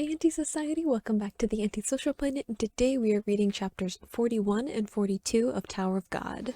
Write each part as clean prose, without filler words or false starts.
Hi Anti-Society, welcome back to the Antisocial Planet, and today we are reading chapters 41 and 42 of Tower of God.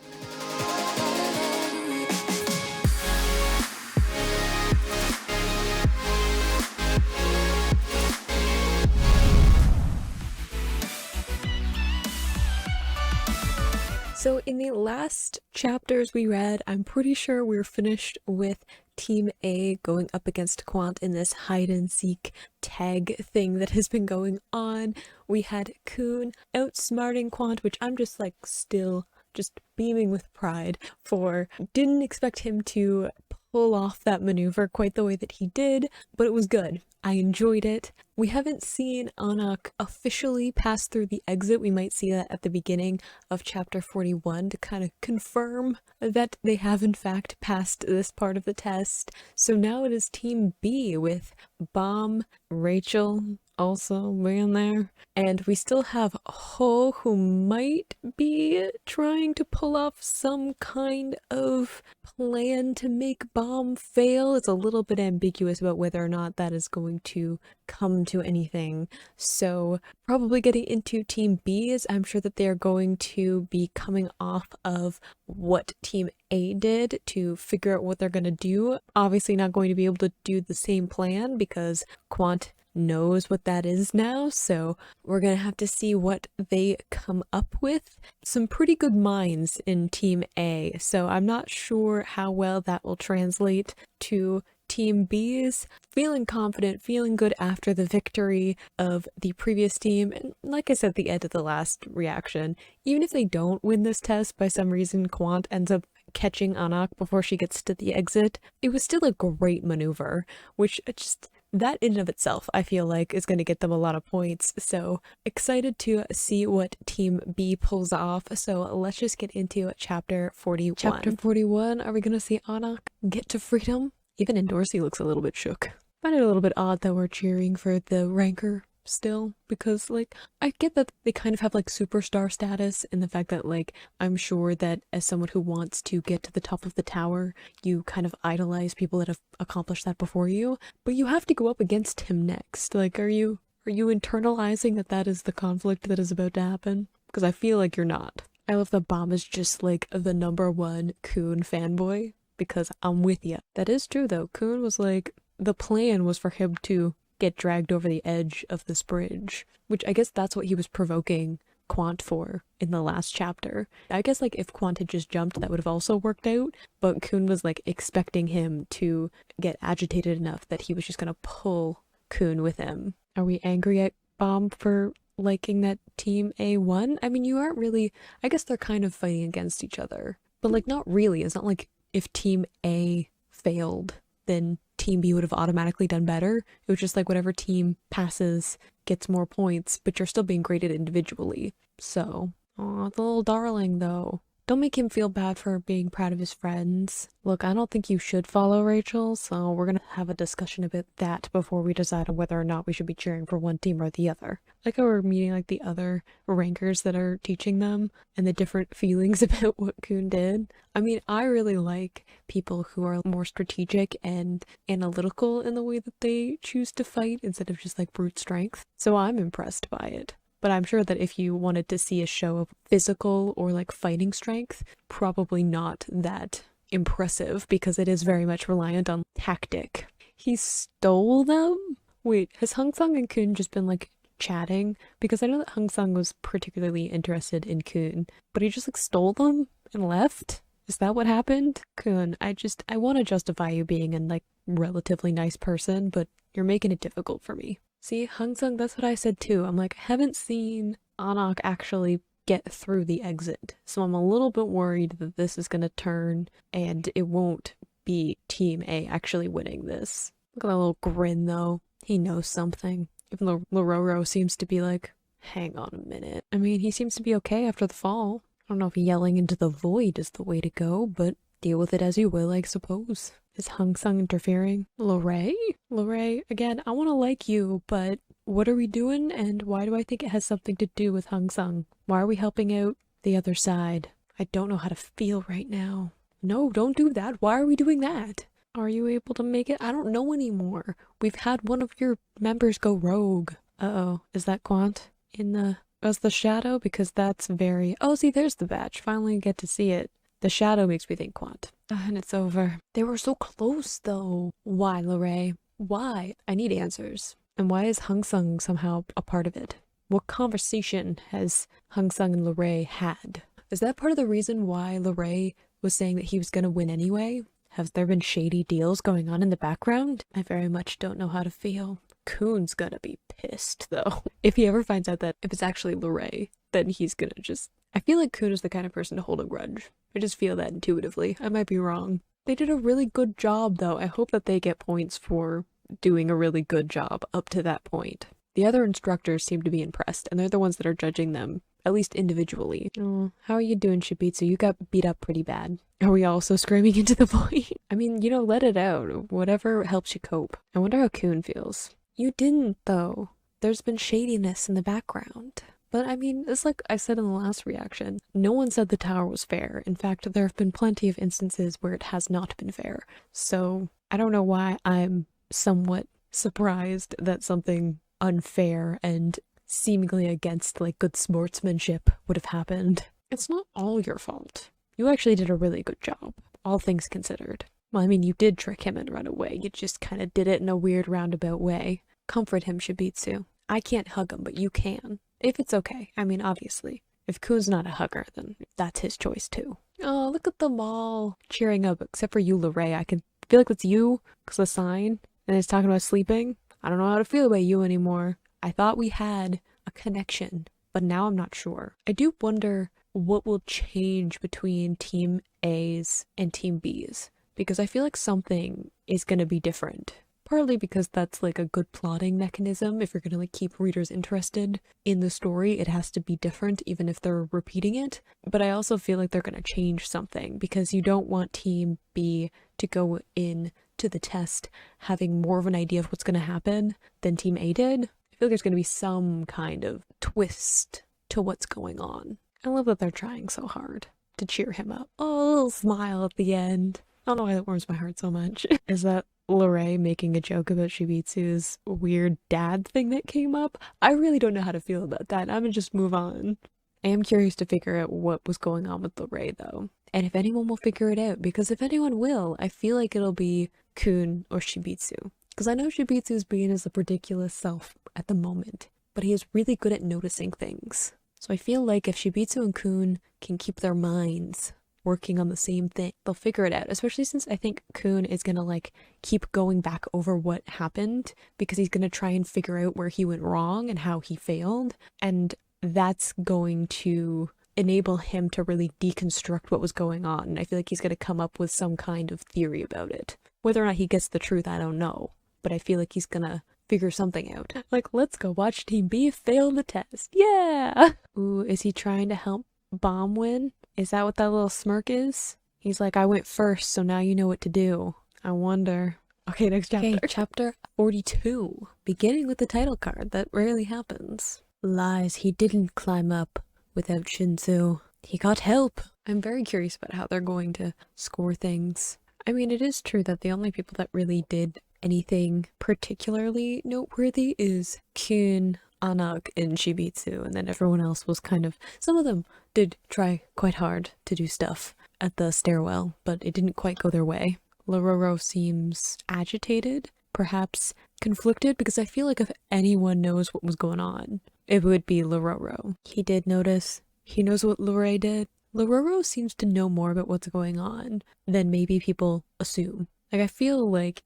So in the last chapters we read, I'm pretty sure we're finished with Team A going up against Quant in this hide-and-seek tag thing that has been going on. We had Koon outsmarting Quant, which I'm just like still just beaming with pride for. Didn't expect him to pull off that maneuver quite the way that he did, but it was good. I enjoyed it. We haven't seen Anak officially pass through the exit. We might see that at the beginning of chapter 41 to kind of confirm that they have in fact passed this part of the test. So now it is Team B with Bomb, Rachel also being there, and we still have Ho, who might be trying to pull off some kind of plan to make Bomb fail. It's a little bit ambiguous about whether or not that is going to come to anything. So probably getting into Team B is I'm sure that they're going to be coming off of what Team A did to figure out what they're going to do. Obviously not going to be able to do the same plan because Quant knows what that is now, so we're gonna have to see what they come up with. Some pretty good minds in Team A, so I'm not sure how well that will translate to Team B's. Feeling confident, feeling good after the victory of the previous team, and like I said at the end of the last reaction, even if they don't win this test by some reason, Quant ends up catching Anak before she gets to the exit, it was still a great maneuver, which just that in and of itself, I feel like, is going to get them a lot of points. So excited to see what Team B pulls off. So let's just get into chapter 41. Chapter 41, are we going to see Anak get to freedom? Even Endorsi looks a little bit shook. I find it a little bit odd that we're cheering for the ranker still, because like I get that they kind of have like superstar status in the fact that like I'm sure that as someone who wants to get to the top of the tower, you kind of idolize people that have accomplished that before you, but you have to go up against him next. Like are you internalizing that that is the conflict that is about to happen? Because I feel like you're not. I love that Bomb is just like the #1 Koon fanboy, because I'm with ya. That is true though. Koon was like, the plan was for him to get dragged over the edge of this bridge, which I guess that's what he was provoking Quant for in the last chapter. I guess like if Quant had just jumped, that would have also worked out, but Koon was like expecting him to get agitated enough that he was just gonna pull Koon with him. Are we angry at Bomb for liking that Team A won? I mean, you aren't really, I guess they're kind of fighting against each other, but like not really. It's not like if Team A failed, then Team B would have automatically done better. It was just like whatever team passes gets more points, but you're still being graded individually. So, aw, the little darling though. Don't make him feel bad for being proud of his friends. Look, I don't think you should follow Rachel, so we're gonna have a discussion about that before we decide on whether or not we should be cheering for one team or the other. Like how we're meeting like the other rankers that are teaching them and the different feelings about what Koon did. I mean, I really like people who are more strategic and analytical in the way that they choose to fight instead of just like brute strength. So I'm impressed by it. But I'm sure that if you wanted to see a show of physical or like fighting strength, probably not that impressive because it is very much reliant on tactic. He stole them? Wait, has Hung Sung and Koon just been like chatting? Because I know that Hung Sung was particularly interested in Koon, but he just like stole them and left? Is that what happened? Koon, I want to justify you being a like relatively nice person, but you're making it difficult for me. See, Hung Sung, that's what I said too. I'm like, I haven't seen Anak actually get through the exit, so I'm a little bit worried that this is gonna turn and it won't be Team A actually winning this. Look at that little grin though. He knows something. Even though Laure seems to be like, hang on a minute. I mean, he seems to be okay after the fall. I don't know if yelling into the void is the way to go, but deal with it as you will, I suppose. Is Hung Sung interfering? Laure? Laure, again, I want to like you, but what are we doing and why do I think it has something to do with Hung Sung? Why are we helping out the other side? I don't know how to feel right now. No, don't do that. Why are we doing that? Are you able to make it? I don't know anymore. We've had one of your members go rogue. Uh-oh, is that Quant in the... as the shadow? Because that's very... Oh, see, there's the badge. Finally get to see it. The shadow makes me think Quant. And it's over. They were so close, though. Why, Laure? Why? I need answers. And why is Hung Sung somehow a part of it? What conversation has Hung Sung and Laure had? Is that part of the reason why Laure was saying that he was going to win anyway? Has there been shady deals going on in the background? I very much don't know how to feel. Koon's gonna be pissed, though. If he ever finds out that if it's actually Laure, then he's gonna just... I feel like Koon is the kind of person to hold a grudge. I just feel that intuitively. I might be wrong. They did a really good job, though. I hope that they get points for doing a really good job up to that point. The other instructors seem to be impressed, and they're the ones that are judging them, at least individually. Oh, how are you doing, Shibitsu? You got beat up pretty bad. Are we also screaming into the void? I mean, you know, let it out. Whatever helps you cope. I wonder how Koon feels. You didn't, though. There's been shadiness in the background. But I mean, it's like I said in the last reaction. No one said the tower was fair. In fact, there have been plenty of instances where it has not been fair. So I don't know why I'm somewhat surprised that something unfair and seemingly against like good sportsmanship would have happened. It's not all your fault. You actually did a really good job, all things considered. Well, I mean, you did trick him and run away. You just kind of did it in a weird roundabout way. Comfort him, Shibitsu. I can't hug him, but you can. If it's okay. I mean, obviously. If Koon's not a hugger, then that's his choice too. Oh, look at them all cheering up, except for you, Laure. I can feel like it's you, because the sign, and it's talking about sleeping. I don't know how to feel about you anymore. I thought we had a connection, but now I'm not sure. I do wonder what will change between Team A's and Team B's, because I feel like something is going to be different. Partly because that's like a good plotting mechanism. If you're going to like keep readers interested in the story, it has to be different even if they're repeating it. But I also feel like they're going to change something because you don't want Team B to go in to the test having more of an idea of what's going to happen than Team A did. I feel like there's going to be some kind of twist to what's going on. I love that they're trying so hard to cheer him up. Oh, a little smile at the end. I don't know why that warms my heart so much. Is that Laure making a joke about Shibitsu's weird dad thing that came up? I really don't know how to feel about that. I'm gonna just move on. I am curious to figure out what was going on with Laure, though. And if anyone will figure it out. Because if anyone will, I feel like it'll be Koon or Shibitsu. Because I know Shibitsu's being his ridiculous self at the moment. But he is really good at noticing things. So I feel like if Shibitsu and Koon can keep their minds working on the same thing, they'll figure it out, especially since I think Koon is gonna like keep going back over what happened because he's gonna try and figure out where he went wrong and how he failed, and that's going to enable him to really deconstruct what was going on. And I feel like he's gonna come up with some kind of theory about it. Whether or not he gets the truth, I don't know, but I feel like he's gonna figure something out. Like, let's go watch Team B fail the test. Yeah. Ooh, is he trying to help Bomb win? Is that what that little smirk is? He's like, I went first, so now you know what to do. I wonder. Okay, next chapter. Okay, chapter 42. Beginning with the title card. That rarely happens. Lies, he didn't climb up without Shinsu. He got help. I'm very curious about how they're going to score things. I mean, it is true that the only people that really did anything particularly noteworthy is Koon, Anak, and Shibitsu, and then everyone else was kind of... Some of them did try quite hard to do stuff at the stairwell, but it didn't quite go their way. Laure seems agitated, perhaps conflicted, because I feel like if anyone knows what was going on, it would be Laure. He did notice. He knows what Laure did. Laure seems to know more about what's going on than maybe people assume. Like, I feel like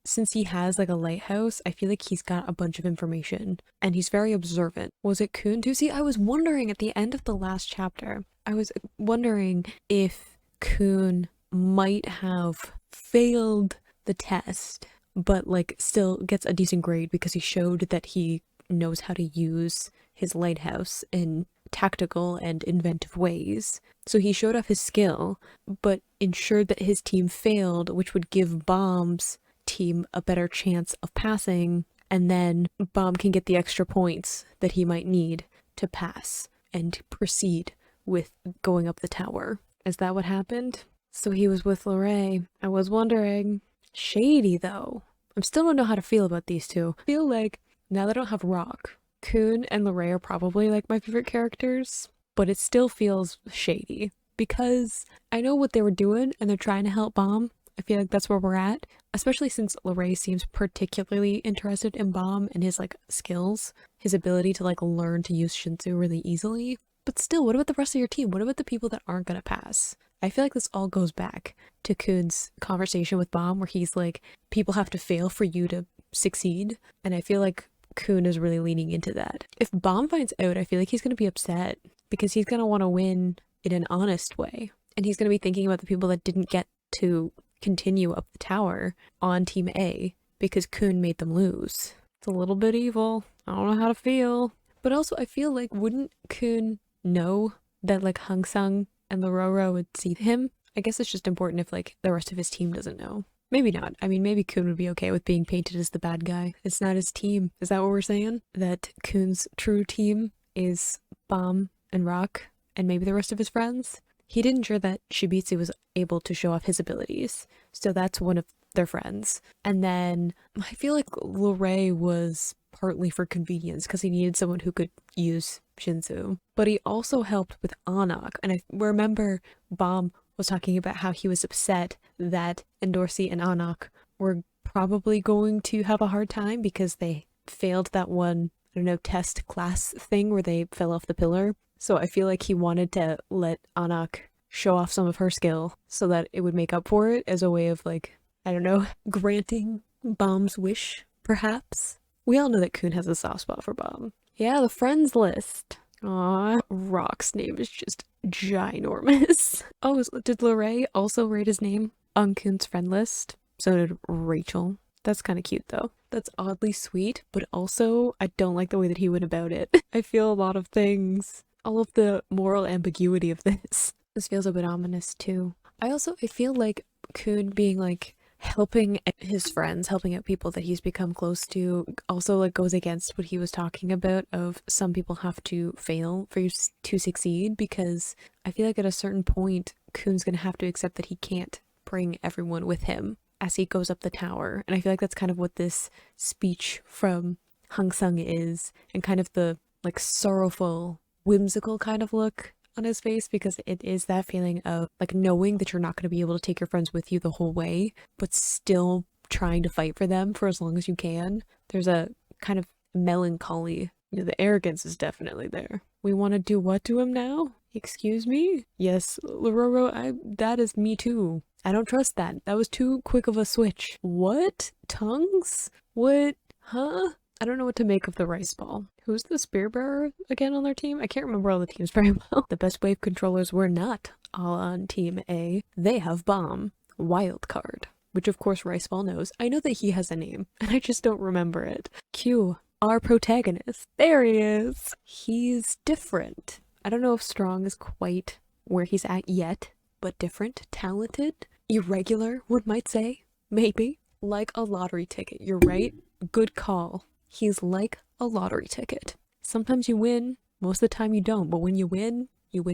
since he has like a lighthouse, I feel like he's got a bunch of information and he's very observant. Was it Koon too? See, I was wondering at the end of the last chapter, I was wondering if Koon might have failed the test, but like still gets a decent grade because he showed that he knows how to use his lighthouse in tactical and inventive ways. So he showed off his skill, but ensured that his team failed, which would give Bomb's team a better chance of passing, and then Bomb can get the extra points that he might need to pass and proceed with going up the tower. Is that what happened? So he was with Laure. I was wondering. Shady, though. I still don't know how to feel about these two. I feel like now that I don't have Rock, Koon and Laure are probably like my favorite characters, but it still feels shady because I know what they were doing and they're trying to help Bomb. I feel like that's where we're at, especially since Laure seems particularly interested in Bomb and his like skills, his ability to like learn to use Shinsu really easily. But still, what about the rest of your team? What about the people that aren't gonna pass? I feel like this all goes back to Koon's conversation with Bomb where he's like, people have to fail for you to succeed. And I feel like Koon is really leaning into that. If Bomb finds out, I feel like he's gonna be upset because he's gonna want to win in an honest way. And he's gonna be thinking about the people that didn't get to continue up the tower on Team A because Koon made them lose. It's a little bit evil. I don't know how to feel. But also, I feel like, wouldn't Koon know that like Hang Sung and Laure would see him? I guess it's just important if like the rest of his team doesn't know. Maybe not. I mean, maybe Koon would be okay with being painted as the bad guy. It's not his team. Is that what we're saying? That Koon's true team is Bomb and Rock and maybe the rest of his friends? He didn't ensure that Shibitsu was able to show off his abilities, so that's one of their friends. And then I feel like Laure was partly for convenience because he needed someone who could use Shinsu, but he also helped with Anak. And I remember Bomb was talking about how he was upset that Endorsi and Anak were probably going to have a hard time because they failed that one, I don't know, test class thing where they fell off the pillar. So I feel like he wanted to let Anak show off some of her skill so that it would make up for it as a way of like, I don't know, granting Bomb's wish, perhaps. We all know that Koon has a soft spot for Bomb. Yeah, the friends list. Aw, Rock's name is just ginormous. Oh, did Laure also write his name on Koon's friend list? So did Rachel. That's kind of cute though. That's oddly sweet, but also I don't like the way that he went about it. I feel a lot of things. All of the moral ambiguity of this. This feels a bit ominous too. I feel like Koon being like helping his friends, helping out people that he's become close to, also like goes against what he was talking about of some people have to fail for you to succeed, because I feel like at a certain point Koon's gonna have to accept that he can't bring everyone with him as he goes up the tower. And I feel like that's kind of what this speech from Hang Sung is, and kind of the like sorrowful, whimsical kind of look on his face, because it is that feeling of like knowing that you're not going to be able to take your friends with you the whole way, but still trying to fight for them for as long as you can. There's a kind of melancholy, you know, the arrogance is definitely there. We want to do what to him now? Excuse me? Yes, Laure, that is me too. I don't trust that. That was too quick of a switch. What? Tongues? What? Huh? I don't know what to make of the rice ball. Who's the spear bearer again on their team? I can't remember all the teams very well. The best wave controllers were not all on Team A. They have Bomb, Wild Card, which of course Rice Ball knows. I know that he has a name, and I just don't remember it. Q, our protagonist. There he is. He's different. I don't know if strong is quite where he's at yet, but different, talented, irregular, one might say. Maybe. Like a lottery ticket. You're right. Good call. He's like a lottery ticket. Sometimes you win, most of the time you don't, but when you win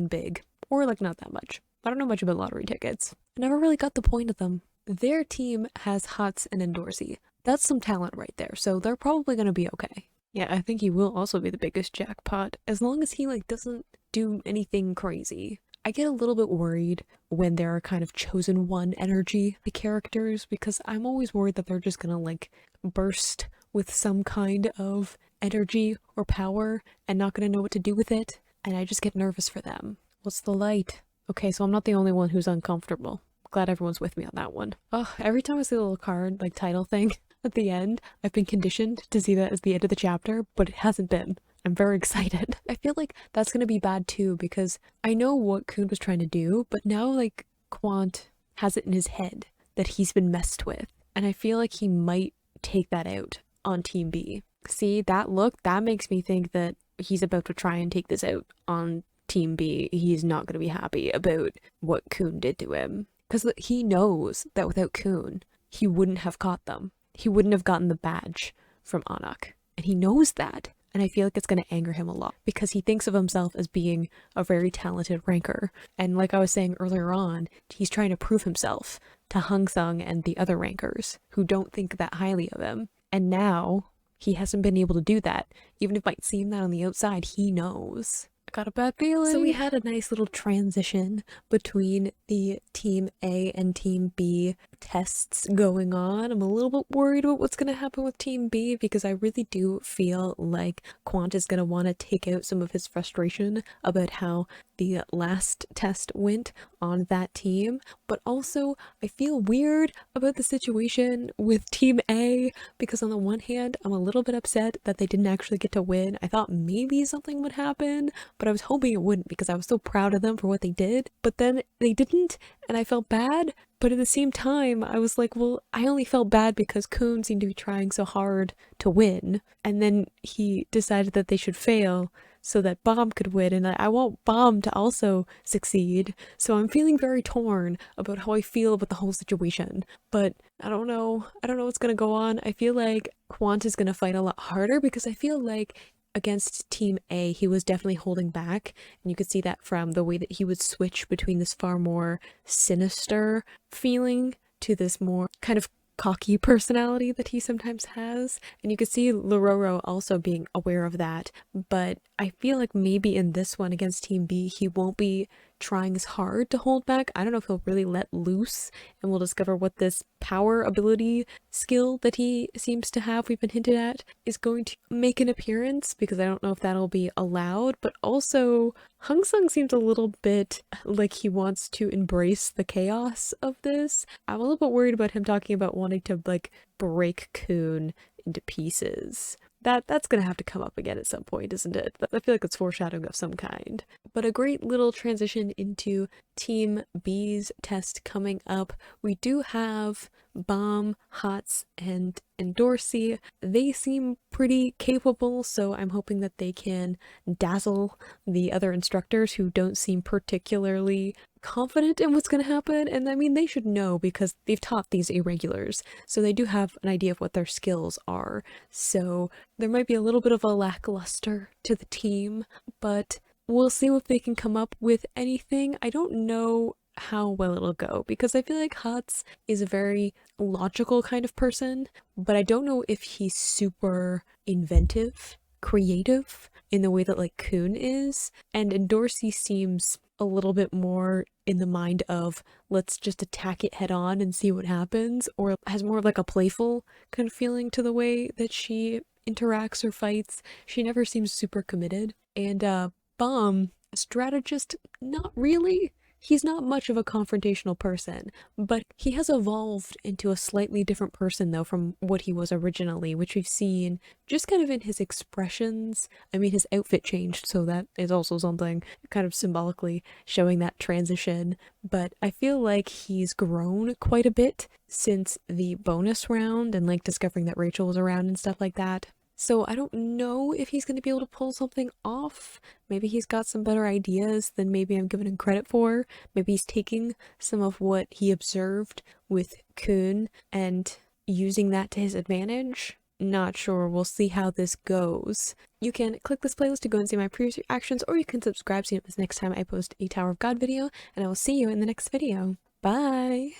big. Or like not that much. I don't know much about lottery tickets. I never really got the point of them. Their team has Hats and Endorsi. That's some talent right there, so they're probably gonna be okay. Yeah, I think he will also be the biggest jackpot, as long as he like doesn't do anything crazy. I get a little bit worried when there are kind of chosen one energy the characters, because I'm always worried that they're just gonna like burst with some kind of energy or power and not gonna know what to do with it, and I just get nervous for them. What's the light? Okay, so I'm not the only one who's uncomfortable. Glad everyone's with me on that one. Oh, every time I see the little card, like title thing at the end, I've been conditioned to see that as the end of the chapter, but it hasn't been. I'm very excited. I feel like that's gonna be bad too, because I know what Koon was trying to do, but now like Quant has it in his head that he's been messed with, and I feel like he might take that out on Team B. See, that look, that makes me think that he's about to try and take this out on Team B. He's not going to be happy about what Koon did to him, because he knows that without Koon, he wouldn't have caught them. He wouldn't have gotten the badge from Anak, and he knows that. and I feel like it's going to anger him a lot because he thinks of himself as being a very talented ranker. And like I was saying earlier on, he's trying to prove himself to Hung Sung and the other rankers who don't think that highly of him. And now he hasn't been able to do that. Even if it might seem that on the outside, he knows. I got a bad feeling. So we had a nice little transition between the Team A and Team B tests going on. I'm a little bit worried about what's going to happen with Team B because I really do feel like Quant is going to want to take out some of his frustration about how the last test went on that team. But also, I feel weird about the situation with Team A because on the one hand, I'm a little bit upset that they didn't actually get to win. I thought maybe something would happen, but I was hoping it wouldn't because I was so proud of them for what they did. But then they didn't, and I felt bad. But at the same time, I was like, well, I only felt bad because Koon seemed to be trying so hard to win. And then he decided that they should fail so that Bomb could win. And I want Bomb to also succeed. So I'm feeling very torn about how I feel about the whole situation. But I don't know. I don't know what's going to go on. I feel like Quant is going to fight a lot harder because I feel like against Team A, he was definitely holding back, and you could see that from the way that he would switch between this far more sinister feeling to this more kind of cocky personality that he sometimes has. And you could see Laure also being aware of that, but I feel like maybe in this one against Team B, he won't be trying as hard to hold back. I don't know if he'll really let loose, and we'll discover what this power ability skill that he seems to have, we've been hinted at, is going to make an appearance, because I don't know if that'll be allowed. But also, Hung Sung seems a little bit like he wants to embrace the chaos of this. I'm a little bit worried about him talking about wanting to like break Koon into pieces. That's gonna have to come up again at some point, isn't it? I feel like it's foreshadowing of some kind. But a great little transition into Team B's test coming up. We do have Bomb, Hots, and Dorsey. They seem pretty capable, so I'm hoping that they can dazzle the other instructors who don't seem particularly confident in what's going to happen. And I mean, they should know because they've taught these irregulars, so they do have an idea of what their skills are. So there might be a little bit of a lackluster to the team, but we'll see if they can come up with anything. I don't know how well it'll go because I feel like Hots is a very logical kind of person, but I don't know if he's super inventive, creative in the way that like Koon is. And Dorsey seems a little bit more in the mind of let's just attack it head on and see what happens, or has more of like a playful kind of feeling to the way that she interacts or fights. She never seems super committed. And Bomb, strategist, not really. He's not much of a confrontational person, but he has evolved into a slightly different person though from what he was originally, which we've seen just kind of in his expressions. I mean, his outfit changed, so that is also something kind of symbolically showing that transition. But I feel like he's grown quite a bit since the bonus round and like discovering that Rachel was around and stuff like that. So I don't know if he's going to be able to pull something off. Maybe he's got some better ideas than maybe I'm giving him credit for. Maybe he's taking some of what he observed with Koon and using that to his advantage. Not sure. We'll see how this goes. You can click this playlist to go and see my previous reactions, or you can subscribe so you know this next time I post a Tower of God video, and I will see you in the next video. Bye!